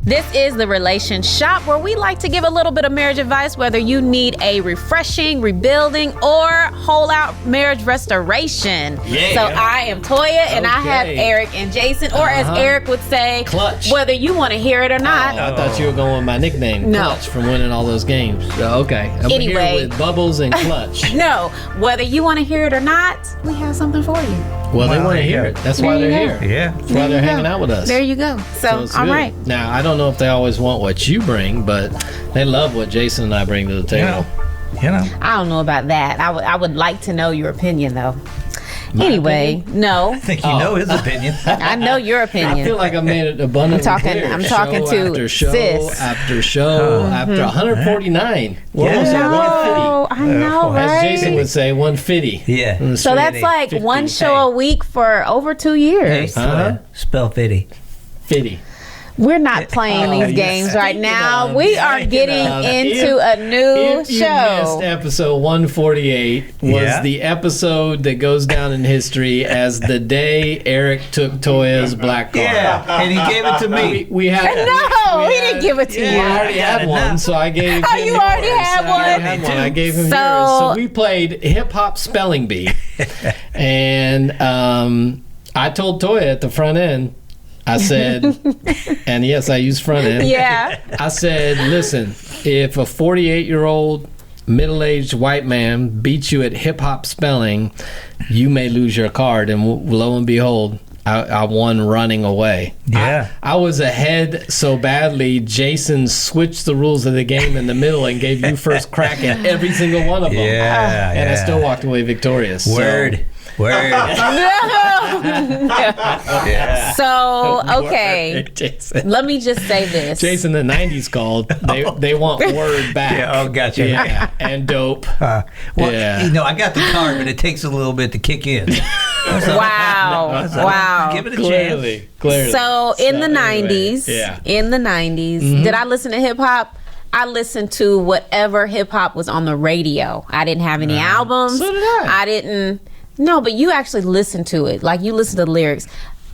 This is the Relation Shop, where we like to give a little bit of marriage advice, whether you need a refreshing, rebuilding, or whole out marriage restoration. Yeah. So I am Toya, and I have Eric and Jason, or as Eric would say, Clutch. whether you want to hear it or not. I thought you were going with my nickname, No. Clutch, from winning all those games. Okay. I'm Anyway. here with Bubbles and Clutch. No, whether you want to hear it or not, we have something for you. Well, they Well, want to there you hear go. it. That's There why they're you here. go. Yeah. That's why they're There you hanging go. out with us. There you go. So it's all good. right. Now, I don't know if they always want what you bring, but they love what Jason and I bring to the table. You know. I don't know about that. I would like to know your opinion, though. My Anyway, no. I think you know his opinion. I know your opinion. I feel like I made it abundantly clear. I'm talking show to after show sis. after show after 149. We're almost at 150. Oh, I know, As right? Jason would say, 150. Yeah. So that's like 50. one show a week for over 2 years. Spell 50. 50. We're not playing these yes. games right Speaking now. of, We are speaking getting of, into a new If you missed show. episode 148 was Yeah. the episode that goes down in history as the day Eric took Toya's black card. Yeah. And he gave it to me. We had No, we he didn't give it to I you. already had one, so I gave Oh, him you already yours. had I already one? had one. I gave him So- yours. So we played hip hop spelling bee, and I told Toya at the front end. I said, and yes, I use front end. Yeah. I said, listen, if a 48-year-old middle-aged white man beats you at hip-hop spelling, you may lose your card. And lo and behold, I won running away. Yeah. I was ahead so badly, Jason switched the rules of the game in the middle and gave you first crack at every single one of them. Yeah. And I still walked away victorious. So- Word. Word. Yeah. So, okay. Jason. Let me just say this. Jason, the 90s called. They want word back. Yeah, oh, gotcha. Yeah, and dope. Well, Yeah. you know, I got the card, but it takes a little bit to kick in. Wow. So, Wow. Give it a chance. Clearly. So in the anyway, 90s, yeah. in the 90s, did I listen to hip hop? I listened to whatever hip hop was on the radio. I didn't have any albums. So did I. I didn't. No, but you actually listened to it. Like you listened to the lyrics.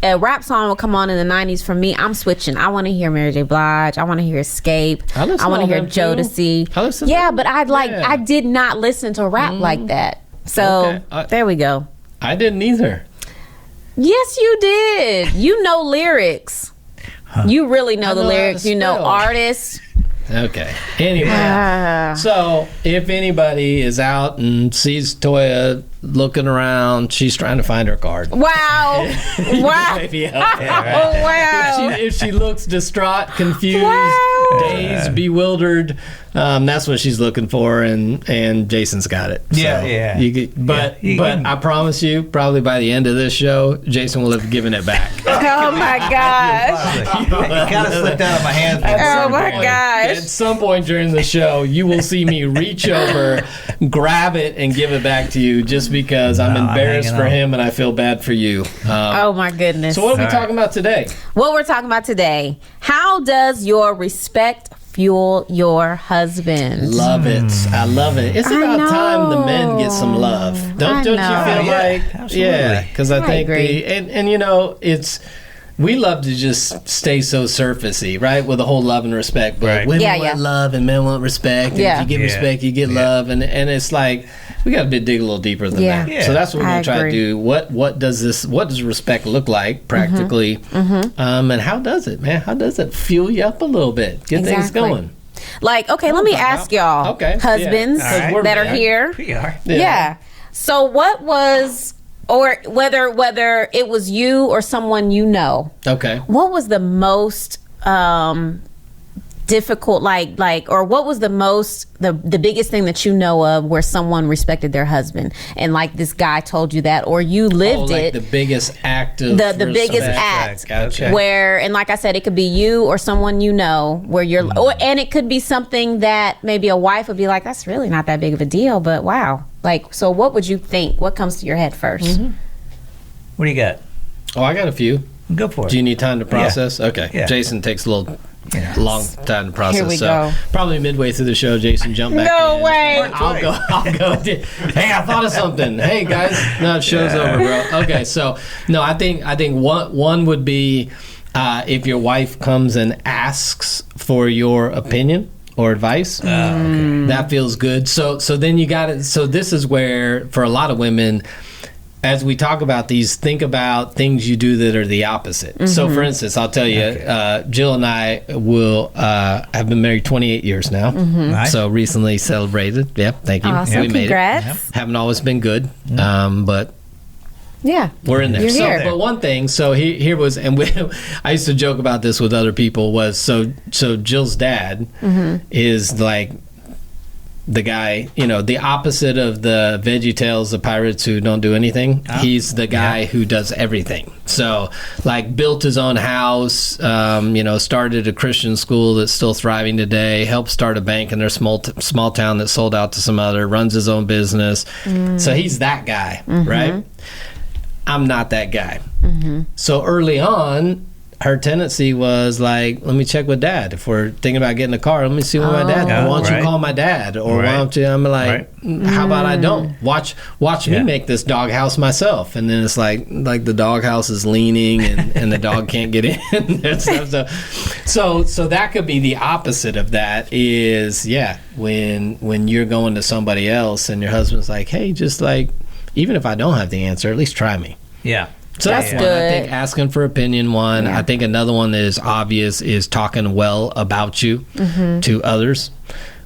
A rap song will come on in the 90s for me. I'm switching. I want to hear Mary J. Blige. I want to hear Escape. I listen I want to to hear them, too. Jodeci. I listen to Yeah, them. but Yeah. I did not listen to rap like that. So Okay. there we go. I didn't either. Yes, you did. You know lyrics. You really know I the know how to lyrics. You know spell. artists. Okay. Anyway. Ah. So, if anybody is out and sees Toya looking around, she's trying to find her card. Wow. Wow. Maybe Oh, wow. if she looks distraught, confused, Wow. dazed, bewildered, that's what she's looking for, and Jason's got it. Yeah, yeah. But Yeah, but I promise you, probably by the end of this show, Jason will have given it back. Oh my gosh. It kind of slipped out of my hands. Oh my At gosh. some point during the show, you will see me reach over, grab it, and give it back to you just because I'm No, I'm embarrassed hanging for on. him and I feel bad for you. Oh my goodness. So what are we All right. talking about today? What we're talking about today. How does your respect fuel your husband? Love it. I love it. It's I about time the men know. get some love. I Don't you know. feel Yeah, like? absolutely. Yeah, because I think agree. and you know it's. We love to just stay so surfacey, right? With the whole love and respect. But Right. women Yeah, want yeah. love and men want respect. And Yeah. if you get Yeah. respect, you get Yeah. love. And it's like, we got to dig a little deeper than Yeah. that. Yeah. So that's what we're I going to try to agree. do. What does respect look like practically? And how does it, man? How does it fuel you up a little bit? Get things Exactly. going. Like, okay, let me ask y'all, Okay. husbands Yeah. All right. that are Yeah. here. We are. Yeah. So what was, or whether it was you or someone you know, Okay. what was the most difficult, or what was the biggest thing that you know of where someone respected their husband, and like this guy told you that, or you lived like it, the biggest act of the biggest respect. act, Gotcha. where, and like I said, it could be you or someone you know where you're, and it could be something that maybe a wife would be like, that's really not that big of a deal, but wow. Like, so what would you think? What comes to your head 1st? What do you got? Oh, I got a few. Go for it. Do you need time to process? Okay. Yeah. Jason takes a little Yeah. long time to process. Here we so go. probably midway through the show, Jason, jump back No in. way. I'll go. Hey, I thought of something. Hey, guys. No, the show's over, bro. Okay, so no, I think one would be if your wife comes and asks for your opinion or advice, that feels good. So then you got it. So this is where, for a lot of women, as we talk about these, think about things you do that are the opposite. So, for instance, I'll tell you, Jill and I will have been married 28 years now. Nice. So recently celebrated. Yep, thank you. Awesome. We made Congrats. it. Haven't always been good, but Yeah. we're in there. You're So, here. but one thing, so here was, and I used to joke about this with other people, was so Jill's dad is like the guy, the opposite of the VeggieTales, the pirates who don't do anything. He's the guy who does everything. So, like, built his own house, started a Christian school that's still thriving today, helped start a bank in their small town that sold out to some other, runs his own business. So he's that guy, right? I'm not that guy. So early on, her tendency was like, let me check with dad. If we're thinking about getting a car, let me see what my dad does. Why don't you call my dad? Or why don't you, I'm like, how about I don't? Watch me make this doghouse myself. And then it's like the doghouse is leaning and the dog can't get in. And stuff. So that could be the opposite of that is, when you're going to somebody else and your husband's like, hey, just like, even if I don't have the answer, at least try me. Yeah. So That's one. good. I think asking for opinion, one. I think another one that is obvious is talking well about you to others,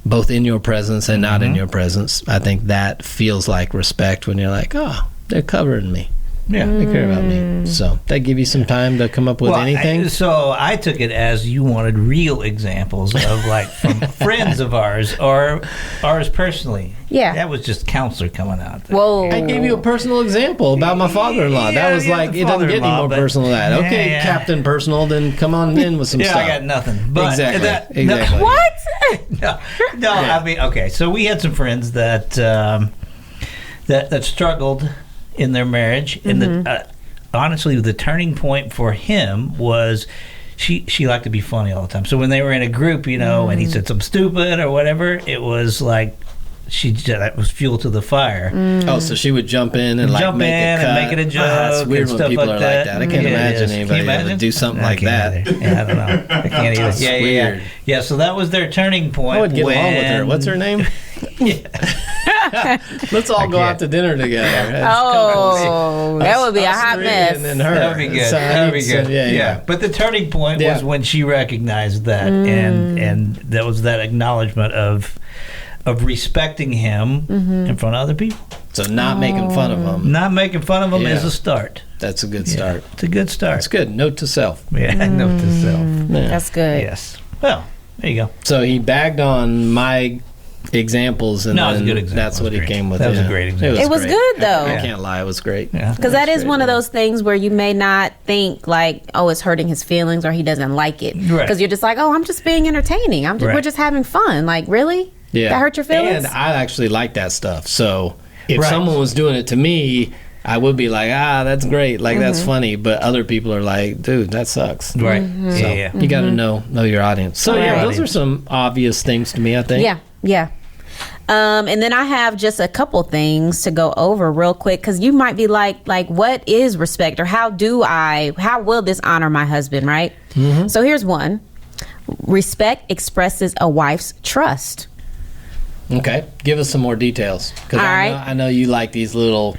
both in your presence and not in your presence. I think that feels like respect when you're like, oh, they're covering me. Yeah. They care about me. So that give you some time to come up with anything? So I took it as you wanted real examples of like from friends of ours or ours personally. Yeah. That was just counselor coming out there. Whoa. I gave you a personal example about my father-in-law. Yeah, that was like, the it doesn't get any father-in-law, more but- personal than that. Yeah, Okay, yeah. Captain Personal, then come on in with some Yeah, stuff. I got nothing. But Exactly. No, Exactly. What? no. I mean, okay. So we had some friends that that struggled in their marriage, and honestly, the turning point for him was she liked to be funny all the time. So when they were in a group, and he said something stupid or whatever, it was like that was fuel to the fire. Oh, so she would jump in and Jump make in a cut. and make it a joke It's weird and when stuff people like are that. like that. I can't Yeah, it imagine is. anybody Can you that would do something I like can't that. either. Yeah, I don't know. I can't either. That's Yeah. weird. Yeah, so that was their turning point. I would get along with her. What's her name? Let's all go out to dinner together. That would be a Us hot three mess. And then her. That would be good. So That would be so, good. yeah. But the turning point was when she recognized that, and that was that acknowledgement of respecting him in front of other people. So not making fun of them. Not making fun of him Yeah. is a start. That's a good start. It's a good start. That's good. Note to self. Yeah, note to self. Yeah. That's good. Yes. Well, there you go. So he bagged on my examples, and No, it was a then good example. that's It what was he great. came with. That was a yeah. great example. It was great. good, though. I can't lie. It was great. Yeah. Because that is one of those things where you may not think like, oh, it's hurting his feelings or he doesn't like it. Right. Because you're just like, oh, I'm just being entertaining. We're Right. just having fun. Like, really? Yeah. That hurt your feelings? And I actually like that stuff. So if Right. someone was doing it to me, I would be like, that's great. Like, that's funny. But other people are like, dude, that sucks. Right. So Yeah. you got to know your audience. So, yeah, those are some obvious things to me, I think. Yeah. And then I have just a couple things to go over real quick because you might be like, what is respect or how will this honor my husband, right? So here's one. Respect expresses a wife's trust. Okay. Give us some more details. Because All right. I know you like these little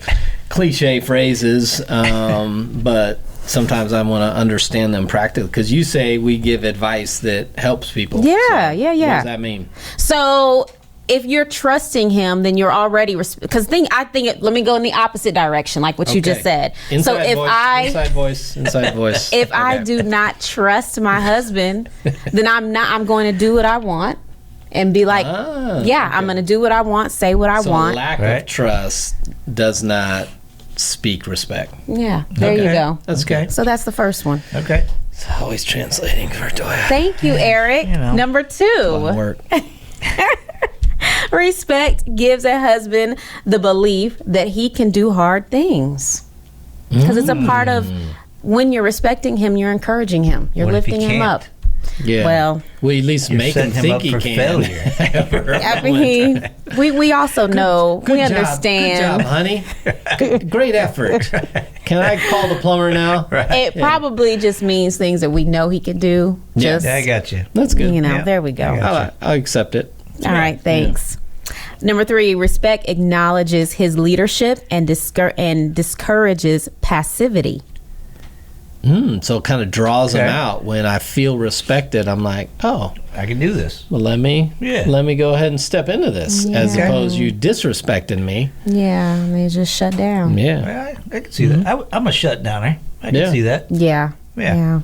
cliche phrases, but sometimes I want to understand them practically. Because you say we give advice that helps people. Yeah, So yeah. What does that mean? So if you're trusting him, then you're already because let me go in the opposite direction, like what you just said. Inside so voice, inside voice. if I do not trust my husband, then I'm going to do what I want and be like, I'm going to do what I want, say what I So want. lack of trust does not speak respect. Yeah, there you go. That's good. So that's the first one. Okay. It's always translating for Toya. Thank you, Eric. Number 2. Work. Respect gives a husband the belief that he can do hard things. Because it's a part of when you're respecting him, you're encouraging him. You're What if he lifting him can't? up. Yeah. Well, we at least You're make him setting him think up he for can. failure. I mean, we also know, we understand. Good job, honey. Great effort. Can I call the plumber now? Right. It probably just means things that we know he can do. Yeah. Just, Yeah, I got you. That's good. you know, Yeah. there we go. I got I'll accept it. All right, thanks. Number 3, respect acknowledges his leadership and discourages passivity. So it kind of draws him Okay. out. When I feel respected, I'm like, oh, I can do this. well, let me go ahead and step into this, as Yeah. opposed you disrespecting me. Yeah, and they just shut down. Yeah. Well, I can see that. I'm a shutdowner. I can Yeah. see that. Yeah. Yeah.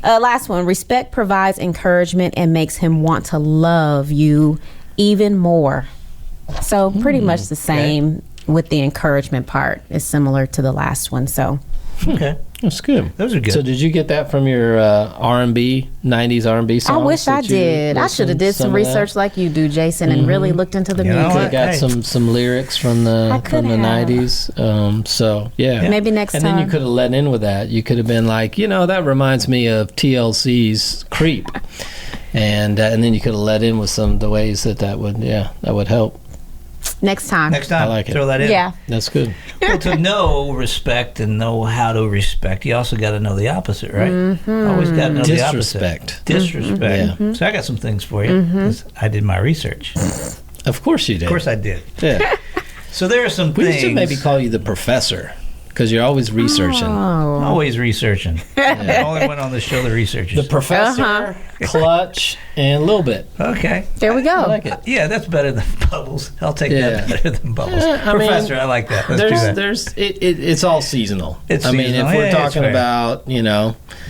Last one. Respect provides encouragement and makes him want to love you even more. So pretty much the same with the encouragement part. Is similar to the last one. So Okay. That's good. Those are good. So did you get that from your R&B, 90s R&B songs? I wish I that you did. I listened should have did some of that? research like you do, Jason, and really looked into the You know music. what? Could got Hey. some lyrics from I the could have. 90s. So yeah. Maybe next and time. then you could have let in with that. You could have been like, that reminds me of TLC's "Creep," and then you could have let in with some of the ways that would help. Next time. Next time, I like it. throw that in. Yeah. That's good. Well, to know respect and know how to respect, you also got to know the opposite, right? Always got to know the opposite. Disrespect. Disrespect. Yeah. So I got some things for you. 'Cause I did my research. Of course you did. Of course I did. Yeah. So there are some We things. should maybe call you the professor, because you're always researching. Oh. Always researching. The only one on the show that researches. The professor, clutch, and a little bit. Okay. There we go. I like it. Yeah, that's better than Bubbles. I'll take Yeah. that better than Bubbles. I mean, Professor, I like that. Let's do that. It's all seasonal. It's I mean, seasonal. if we're Yeah, it's talking fair. about,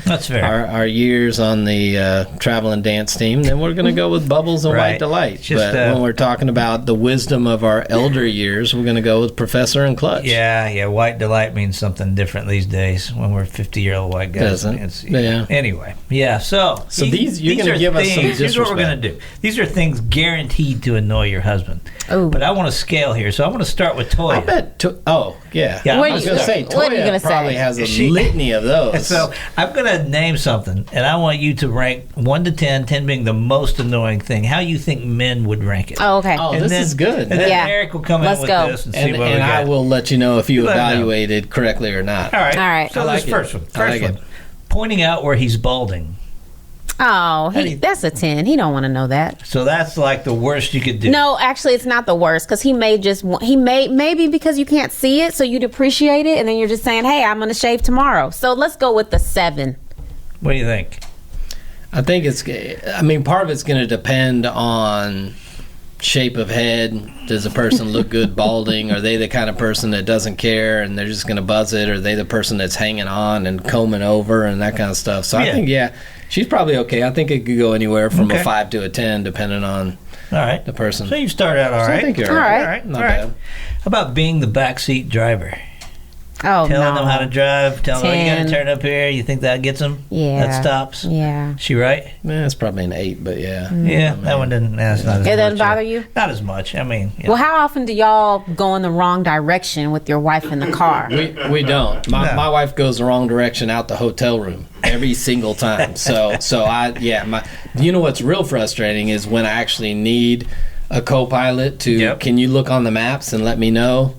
That's fair. our years on the travel and dance team, then we're going to go with Bubbles and Right. White Delight. Just, but when we're talking about the wisdom of our elder years, we're going to go with Professor and Clutch. Yeah, white delight means something different these days when we're 50-year-old white guys. Doesn't. Yeah. Anyway, yeah, so you're gonna are give us some things- Here's what we're going disrespect. to do. These are things guaranteed to annoy your husband. Oh. But I want to scale here, so I want to start with Toya. I bet. Yeah. Yeah, What I are was you going to say, gonna- what are you Toya gonna probably say? has a She- litany of those. So I'm going to name something, and I want you to rank 1 to 10, 10 being the most annoying thing, how you think men would rank it. Oh, okay. Oh, And this then- is good. And then Yeah. Eric will come Let's in with go. this and see and what we got. I will let you know if you Let me know. evaluated correctly or not. All right. All right. So I this like first it. one. I First like one. it. Pointing out where he's balding. Oh, do you- that's a 10. He don't want to know that. So that's like the worst you could do. No, actually, it's not the worst because maybe because you can't see it, so you'd appreciate it, and then you're just saying, "Hey, I'm going to shave tomorrow." So let's go with the 7. What do you think? I think part of it's going to depend on shape of head. Does a person look good balding? Are they the kind of person that doesn't care and they're just going to buzz it? Or are they the person that's hanging on and combing over and that kind of stuff? So I think, she's probably okay. I think it could go anywhere from a 5 to a 10 depending on All right. the person. So you start out all So right. I think you're All right. All right. Not all right. bad. How about being the backseat driver? Oh, Telling no. them how to drive, telling them, you got 10. to turn up here. You think that gets them? Yeah. That stops? Yeah. She right? It's probably an 8, but yeah. Yeah, that one didn't. That's not as It doesn't much, bother you? Not as much. I mean, Well, how often do y'all go in the wrong direction with your wife in the car? We don't. No. My wife goes the wrong direction out the hotel room every single time. So you know what's real frustrating is when I actually need a co-pilot to. Can you look on the maps and let me know?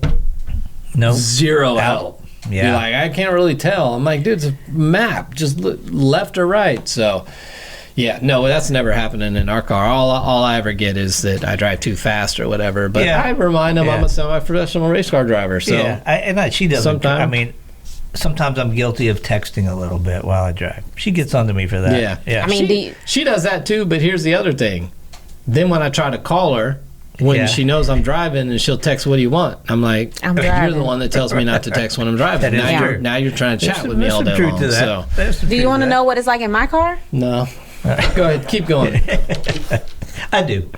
no. Zero help. Yeah. You're like, I can't really tell. I'm like, dude, it's a map. Just look left or right. So, yeah, no, that's never happening in our car. All I ever get is that I drive too fast or whatever. But Yeah. I remind them I'm Yeah. a semi-professional race car driver. So she doesn't. Sometimes. I mean, sometimes I'm guilty of texting a little bit while I drive. She gets onto me for that. yeah. Yeah. I mean, she does that too. But here's the other thing. Then when I try to call her, when she knows I'm driving and she'll text, "What do you want?" I'm like, I'm "You're driving." the one that tells me not to text when I'm driving." That is true. Now you're trying to chat with me There's all some day truth long. to that. So There's some Do you truth want to that. know what it's like in my car? no, go ahead, keep going. I do.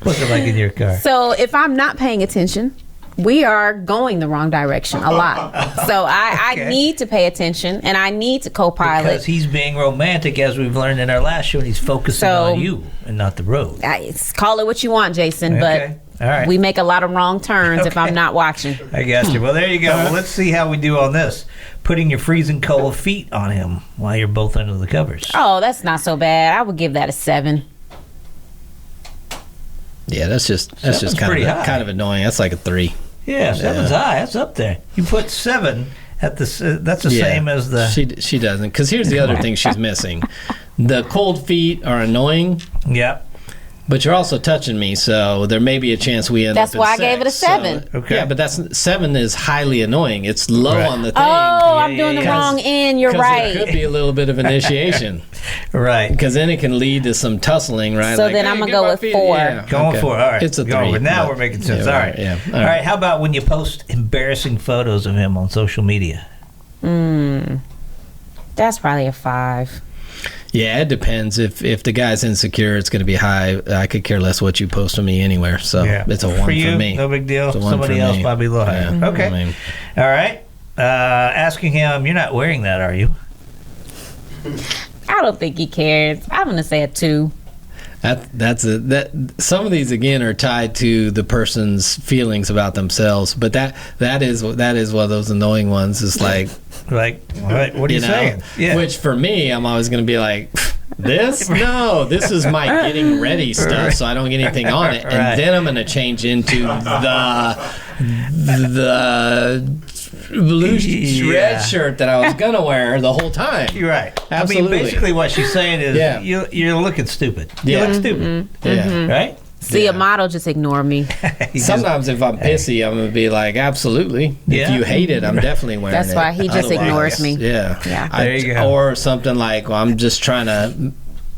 What's it like in your car? So if I'm not paying attention, we are going the wrong direction a lot. So I Okay. need to pay attention, and I need to co-pilot. Because he's being romantic, as we've learned in our last show, and he's focusing So- on you and not the road. Call it what you want, Jason, Okay. but All right. We make a lot of wrong turns if I'm not watching. I got you. Well, there you go. Well, let's see how we do on this. Putting your freezing cold feet on him while you're both under the covers. Oh, that's not so bad. I would give that a 7. Yeah, that's just pretty high. kind of annoying. That's like a 3. Yeah, 7's high. That's up there. You put 7 at the. That's the same as the. She doesn't. Because here's the other thing she's missing. The cold feet are annoying. Yeah. But you're also touching me, so there may be a chance we end That's up in why I sex. gave it a 7. Okay. Yeah, but 7 is highly annoying. It's low on the thing. Oh, I'm doing the yeah. wrong end. You're 'Cause right. It could be a little bit of initiation. Right. Because then it can lead to some tussling, right? So then I'm gonna go with 4. Going for it. All right. It's a 3. Going with, now but- we're making sense. Yeah, All right. Yeah. All right. How about when you post embarrassing photos of him on social media? That's probably a 5. Yeah, it depends. If the guy's insecure, it's going to be high. I could care less what you post on me anywhere. So it's a 1 for you, me. No big deal. It's a 1 Somebody for else me. might be a little higher. Yeah. Okay. I mean, All right. Asking him, you're not wearing that, are you? I don't think he cares. I'm going to say a 2. that some of these again are tied to the person's feelings about themselves, but that is one of those annoying ones. It's like, what are you know, saying? Yeah. Which for me, I'm always going to be like, this? No, this is my getting ready stuff, so I don't get anything on it, and then I'm going to change into the blue red shirt that I was going to wear the whole time. You're right. Absolutely. I mean, basically what she's saying is you're looking stupid. You look stupid. Yeah. Right? See, a model just ignore me. Sometimes if I'm pissy, I'm going to be like, absolutely. If you hate it, I'm definitely wearing it. That's why he just ignores me. Yeah. There you go. Or something like, well, I'm just trying to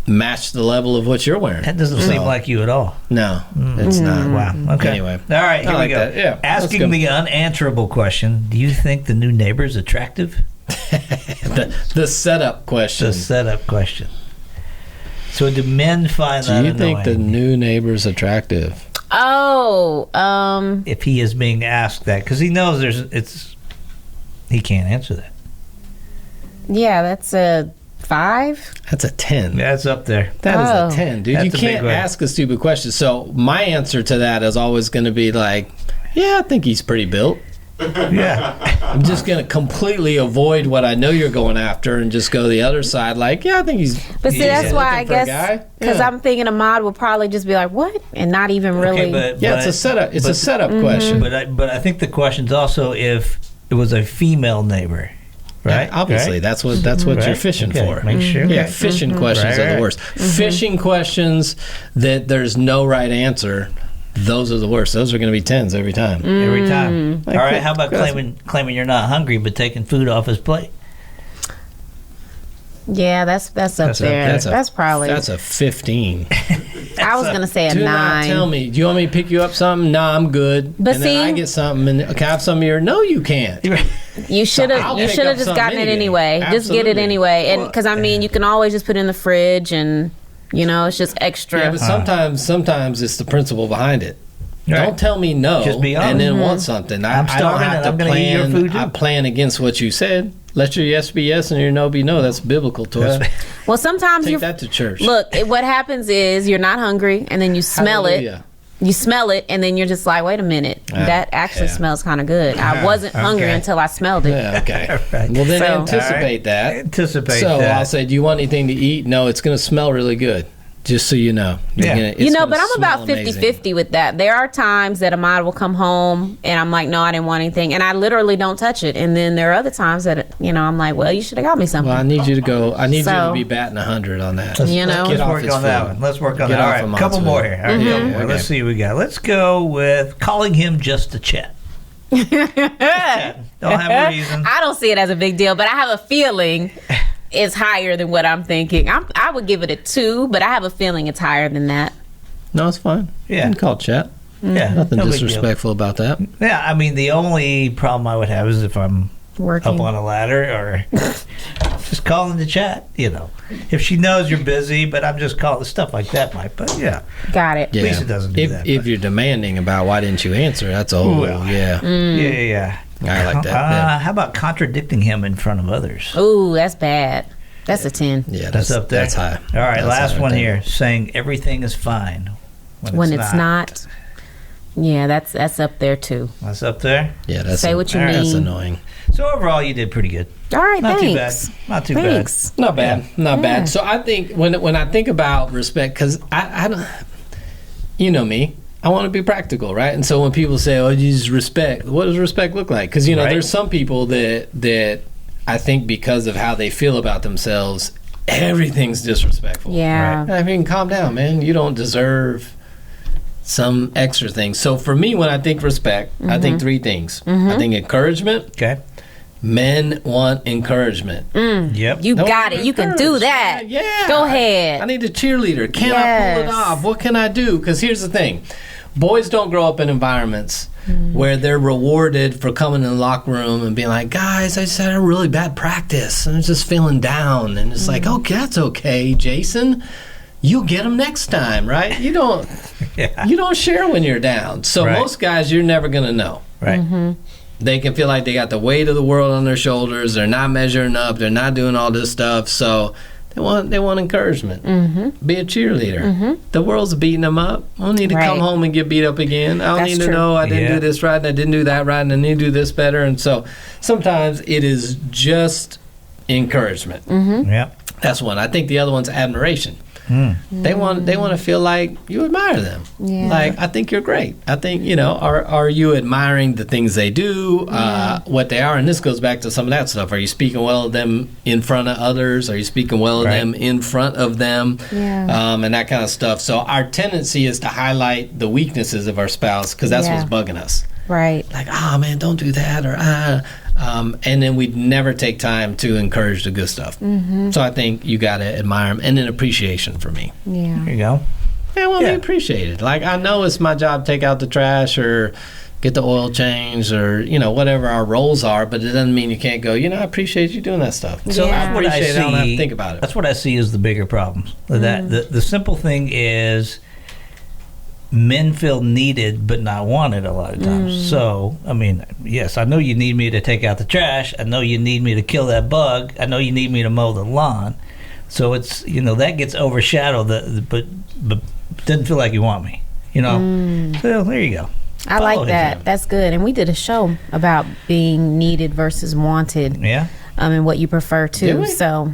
match the level of what you're wearing. That doesn't seem like you at all. No, it's not. Wow. Okay. Anyway. All right, here we go. That. Yeah, asking the unanswerable question, do you think the new neighbor's attractive? the setup question. The setup question. So do men find that annoying? Do you think the new neighbor's attractive? Oh, if he is being asked that, because he knows he can't answer that. Yeah, that's a 5. That's a 10. That's up there. That is a 10, dude. That's You a big can't one. ask a stupid question. So my answer to that is always going to be like, yeah, I think he's pretty built. Yeah. I'm just going to completely avoid what I know you're going after and just go the other side. Like, yeah, I think he's. But see, that's why I looking for a guess guy. because I'm thinking a mod will probably just be like, "What?" and not even really. Okay, it's a setup. It's a setup question. But I think the question's also if it was a female neighbor, right? Yeah, obviously, Right? that's what you're fishing for. Make sure. Yeah, Okay. fishing questions are the worst. Fishing questions that there's no right answer. Those are the worst. Those are going to be 10s every time. Every time. Like, All right. How about that's- claiming you're not hungry but taking food off his plate? Yeah, that's up there. That's probably. That's a 15. I was gonna say a Do 9. not tell me. Do you want me to pick you up something? Nah, I'm good. But and see- then I get something. And can I have some of your? No, you can't. You should I'll have. You pick should up have just some gotten it anyway. Just get it Absolutely. anyway, and because I mean, you can always just put it in the fridge, and it's just extra. Yeah, but sometimes it's the principle behind it. Right. Don't tell me no, Just be honest. and then want something. I'm I don't starving have and to I'm gonna eat your plan. food too. I plan against what you said. Let your yes be yes and your no be no. That's biblical to us. Well, sometimes Take you that to church. look. What happens is you're not hungry, and then you smell Hallelujah. it. You smell it, and then you're just like, "Wait a minute, that actually smells kind of good." I wasn't hungry Okay. until I smelled it. Yeah, okay. Right. Well, then So- anticipate that. Anticipate So that. I'll say, do you want anything to eat? No, it's going to smell really good. Just so you know. Yeah. But I'm about 50-50 with that. There are times that a mod will come home and I'm like, no, I didn't want anything. And I literally don't touch it. And then there are other times that, I'm like, well, you should have got me something. Well, I need you to go. I need you So- to be batting 100 on that. You know? Get Let's off work his on that food. one. Let's work on Get that. All off right, of a couple Mott's more food. here. All right, couple more. Okay. Let's see what we got. Let's go with calling him just to chat. Don't have a reason. I don't see it as a big deal, but I have a feeling it's higher than what I'm thinking. I would give it a 2, but I have a feeling it's higher than that. No, it's fine. Yeah. You can call it chat. Yeah, Nothing no big deal. disrespectful about that. Yeah, I mean, the only problem I would have is if I'm Working. up on a ladder or just calling to chat, If she knows you're busy, but I'm just calling, stuff like that might, but yeah. Got it. Yeah. Lisa doesn't do that, If but- you're demanding about why didn't you answer, that's a whole, Well, yeah. Yeah. I like that. Yeah. How about contradicting him in front of others? Ooh, that's bad. That's a 10. Yeah, That's up there. That's high. All right, That's last high one right here. Saying everything is fine When it's not. Yeah, that's up there too. That's up there. Yeah, that's Say what you that's mean. annoying. So overall, you did pretty good. All right, Not thanks. too bad. Not too Thanks. Not bad. Not Yeah. bad. So I think when I think about respect, because I don't, you know me, I want to be practical, right? And so when people say, "Oh, you just respect," what does respect look like? Because Right. there's some people that I think because of how they feel about themselves, everything's disrespectful. Yeah. I mean, calm down, man. You don't deserve some extra things. So for me, when I think respect, I think three things. I think encouragement. Okay. Men want encouragement. Yep. You Don't got want it. You can do encourage. that. Yeah. Go ahead. I need a cheerleader. Can I pull it Yes. off? What can I do? Because here's the thing. Boys don't grow up in environments where they're rewarded for coming in the locker room and being like, guys, I just had a really bad practice and I'm just feeling down. And it's like, okay, that's okay, Jason. You'll get them next time, right? You don't Yeah. you don't share when you're down. So Right. most guys, you're never going to know. Right. They can feel like they got the weight of the world on their shoulders. They're not measuring up. They're not doing all this stuff. So they want encouragement. Be a cheerleader. The world's beating them up. I don't need to come Right. home and get beat up again. I don't That's need to true. know I didn't Yeah. do this right and I didn't do that right and I need to do this better. And so sometimes it is just encouragement. Yep. That's one. I think the other one's admiration. They want to feel like you admire them. Yeah. Like, I think you're great. I think, are you admiring the things they do, what they are? And this goes back to some of that stuff. Are you speaking well of them in front of others? Are you speaking well of Right. them in front of them? Yeah. And that kind of stuff. So our tendency is to highlight the weaknesses of our spouse because that's Yeah. what's bugging us. Right. Like, man, don't do that, or and then we'd never take time to encourage the good stuff. So I think you got to admire them, and then appreciation for me. Yeah. There you go. I want to Yeah. be appreciated. Like, I know it's my job to take out the trash or get the oil changed or whatever our roles are, but it doesn't mean you can't go, I appreciate you doing that stuff. So Yeah. that's what I Appreciate it. I don't have to see. think about it. That's what I see as the bigger problems. That the simple thing is men feel needed but not wanted a lot of times. So, I mean, yes, I know you need me to take out the trash. I know you need me to kill that bug. I know you need me to mow the lawn. So it's, that gets overshadowed, but doesn't feel like you want me, So there you go. I Follow like his that. lead. That's good. And we did a show about being needed versus wanted, Yeah. and what you prefer Did too. we? So,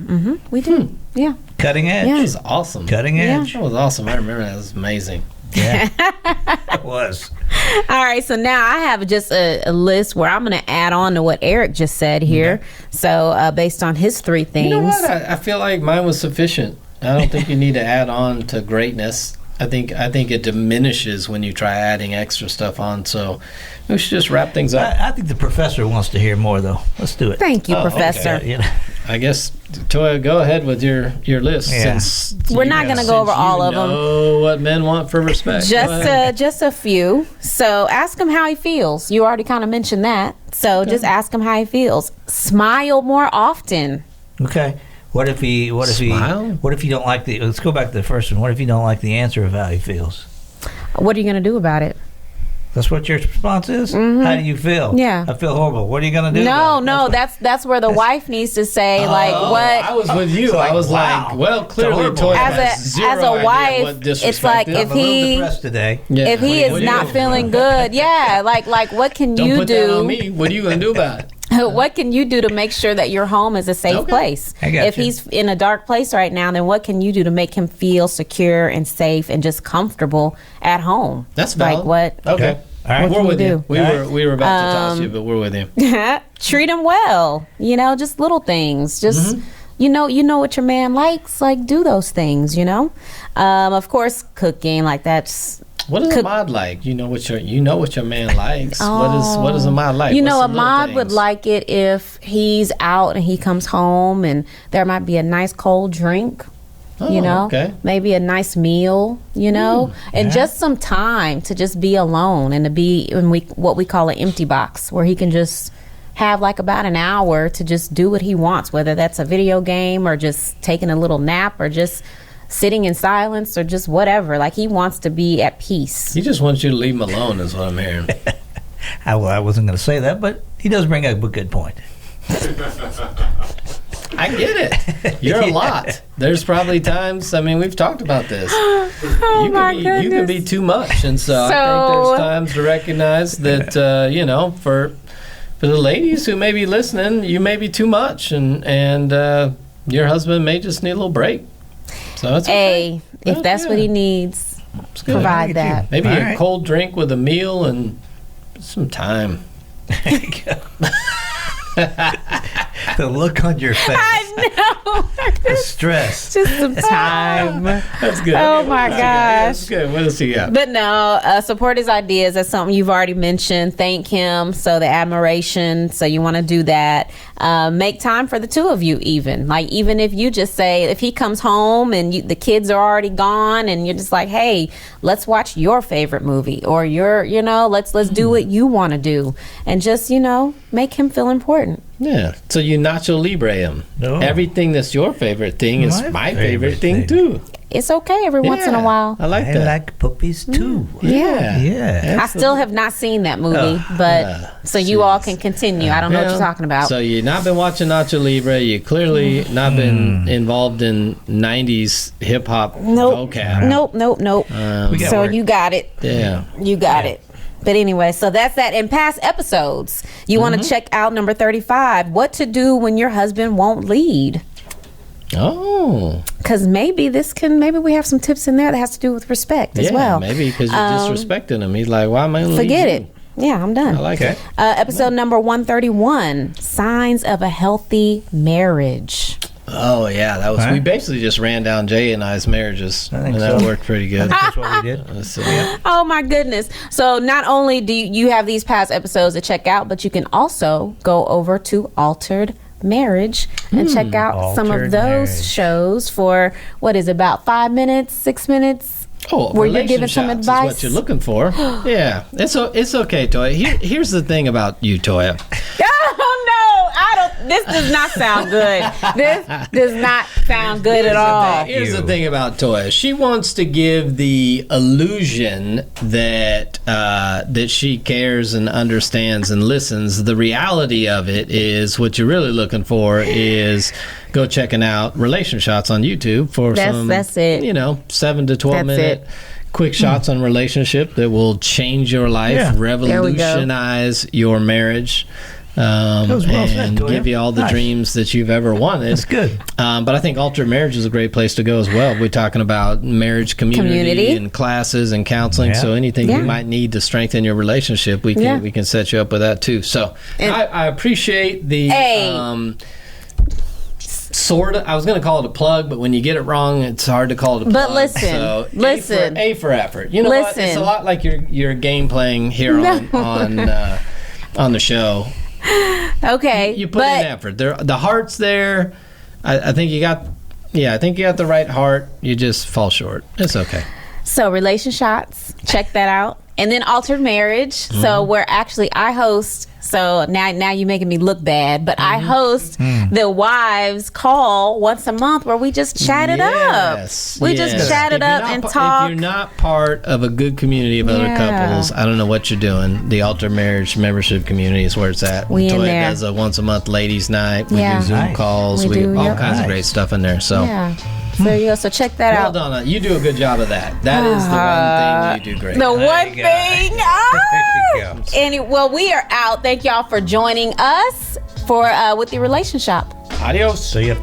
we did. Yeah. Cutting edge. Yeah. That was awesome. Cutting Yeah. edge. That was awesome. I remember that. It was amazing. Yeah. It was. All right, so now I have just a list where I'm going to add on to what Eric just said here. So based on his three things. You know what? I feel like mine was sufficient. I don't think you need to add on to greatness. I think it diminishes when you try adding extra stuff on. So we should just wrap things up. I think the professor wants to hear more, though. Let's do it. Thank you, Oh, okay. Professor. I guess, Toya, go ahead with your list. Yeah. Since We're not gonna go over all of them. know what men want for respect. Go ahead. Just a few. So ask him how he feels. You already kind of mentioned that. So just ask him how he feels. Smile more often. Okay. What if Smile? what if you don't like let's go back to the first one. What if you don't like the answer of how he feels? What are you going to do about it? That's what your response is? How do you feel? Yeah. I feel horrible. What are you going to do? No, about it? that's where the wife needs to say what. I was with you. So I was wow. like, well, clearly horrible. Toya As has a- zero as a idea wife, what it's disrespect like is. if I'm a little he- depressed today. Yeah. If he What is do not you- feeling good, yeah, like what can Don't you put that on do? me. What are you going to do about it? What can you do to make sure that your home is a safe Okay. place? I got If you. he's in a dark place right now, then what can you do to make him feel secure and safe and just comfortable at home? That's valid. Like what? Okay. All right. What We're can with you you. do? We were about to toss you, but we're with you. Treat him well. Just little things. Just you know what your man likes. Like do those things. Of course, cooking like that's. What is Cook- Ahmad like? You know what your man likes. What is Ahmad like? You What's know, some little Ahmad would things? like it if he's out and he comes home and there might be a nice cold drink. Oh, okay. Maybe a nice meal, and yeah. just some time to just be alone and to be in what we call an empty box, where he can just have like about an hour to just do what he wants, whether that's a video game or just taking a little nap or just sitting in silence or just whatever. Like he wants to be at peace. He just wants you to leave him alone, is what I'm hearing. I wasn't going to say that, but he does bring up a good point. I get it. You're a lot. There's probably times, I mean, we've talked about this. Oh my goodness. You can be too much. And so I think there's times to recognize that, you know, for the ladies who may be listening, you may be too much. And your husband may just need a little break. So that's hey, if that's what he needs, provide that. Maybe a cold drink with a meal and some time. There you go. The look on your face. I know. The stress. Just some time. That's good. Oh my gosh. That's good. What else you got? But no, support his ideas. That's something you've already mentioned. Thank him. So the admiration. So you want to do that. Make time for the two of you even. Like, even if you just say, if he comes home and the kids are already gone and you're just like, hey, let's watch your favorite movie, or let's do what you want to do, and just, make him feel important. Yeah. So you Nacho Libre him. No. Everything that's your favorite thing is my favorite thing too. It's okay every once in a while. I like that. I like puppies too. Yeah. Yeah. I still have not seen that movie, but so you all can continue. I don't know what you're talking about. So you've not been watching Nacho Libre. You clearly not been involved in 90s hip hop vocab. Nope. So you got it. Yeah. You got it. But anyway, so that's that. In past episodes, you want to check out number 35, what to do when your husband won't lead. Oh. Because maybe we have some tips in there that has to do with respect as well. Maybe because you're disrespecting him. He's like, why am I going to lead Forget you? it. Yeah, I'm done. I like it. Episode number 131, signs of a healthy marriage. Oh, yeah. That was. We basically just ran down Jay and I's marriages. I think that so. worked pretty good. That's what we did. Oh my goodness. So not only do you have these past episodes to check out, but you can also go over to Altered Marriage and check out some of those shows for, what is it, about 5 minutes, 6 minutes? Oh, where you're giving some shots advice. is what you're looking for. Yeah, it's okay, Toya. Here's the thing about you, Toya. Oh no, this does not sound good. This does not sound good at all. Here's the thing about Toya. She wants to give the illusion that that she cares and understands and listens. The reality of it is, what you're really looking for is go checking out Relation Shots on YouTube for that's it. 7 to 12 minute quick shots on relationship that will change your life, revolutionize your marriage. And give you all the dreams that you've ever wanted. That's good. But I think Altered Marriage is a great place to go as well. We're talking about marriage community and classes and counseling. So anything you might need to strengthen your relationship, we can set you up with that too. So I appreciate the sort of. I was going to call it a plug, but when you get it wrong, it's hard to call it a plug. But listen, A for effort. You know what? It's a lot like your game playing here on the show. Okay, you put in effort. The heart's there. I think you got. Yeah, I think you got the right heart. You just fall short. It's okay. So Relation Shots, check that out, and then Altered Marriage. So where actually I host. So now you're making me look bad, but I host the wives call once a month where we just chat it up. We just chat it up and talk. If you're not part of a good community of other couples, I don't know what you're doing. The Altered Marriage membership community is where it's at. We in Toya there. does a once a month ladies night. We do Zoom calls. We do all kinds of great stuff in there. So. Yeah. So there you go. So check that out. Well done. You do a good job of that. That is the one thing you do great. The one thing. There you go. Well, we are out. Thank y'all for joining us for with the Relation Shop. Adios. See ya.